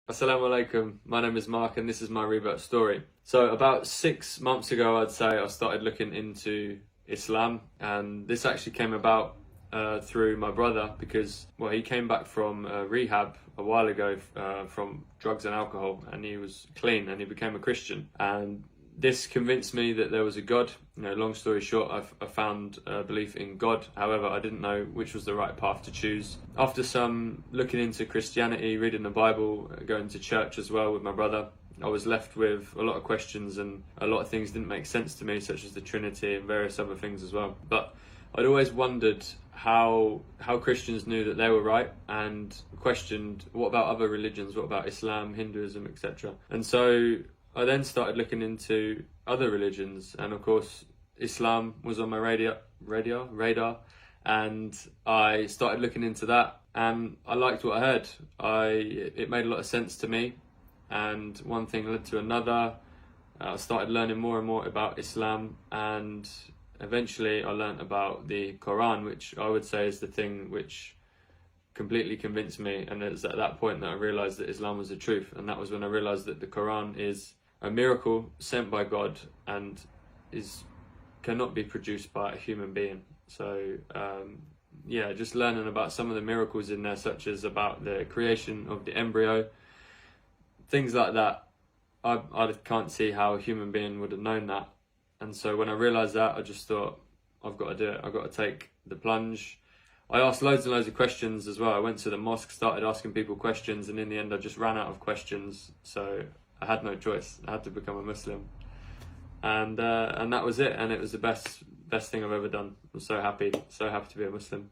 Assalamu alaikum, my name is Mark and this is my rebirth story. So about 6 months ago, I'd say, I started looking into Islam, and this actually came about through my brother because, well, he came back from rehab a while ago from drugs and alcohol, and he was clean and he became a Christian. And this convinced me that there was a God. Long story short, I found belief in God. However, I didn't know which was the right path to choose. After some looking into Christianity, reading the Bible, going to church as well with my brother, I was left with a lot of questions, and a lot of things didn't make sense to me, such as the Trinity and various other things as well. But I'd always wondered how Christians knew that they were right, and questioned, what about other religions? What about Islam, Hinduism, etc.? And so I then started looking into other religions, and of course Islam was on my radar, and I started looking into that, and I liked what I heard. It made a lot of sense to me, and one thing led to another. I started learning more and more about Islam, and eventually I learned about the Quran, which I would say is the thing which completely convinced me. And it was at that point that I realized that Islam was the truth, and that was when I realized that the Quran is a miracle sent by God and cannot be produced by a human being. So yeah, just learning about some of the miracles in there, such as about the creation of the embryo, things like that. I can't see how a human being would have known that. And so when I realized that, I just thought, I've got to do it. I've got to take the plunge. I asked loads and loads of questions as well. I went to the mosque, started asking people questions, and in the end I just ran out of questions. So I had no choice. I had to become a Muslim, and that was it. And it was the best thing I've ever done. I'm so happy to be a Muslim.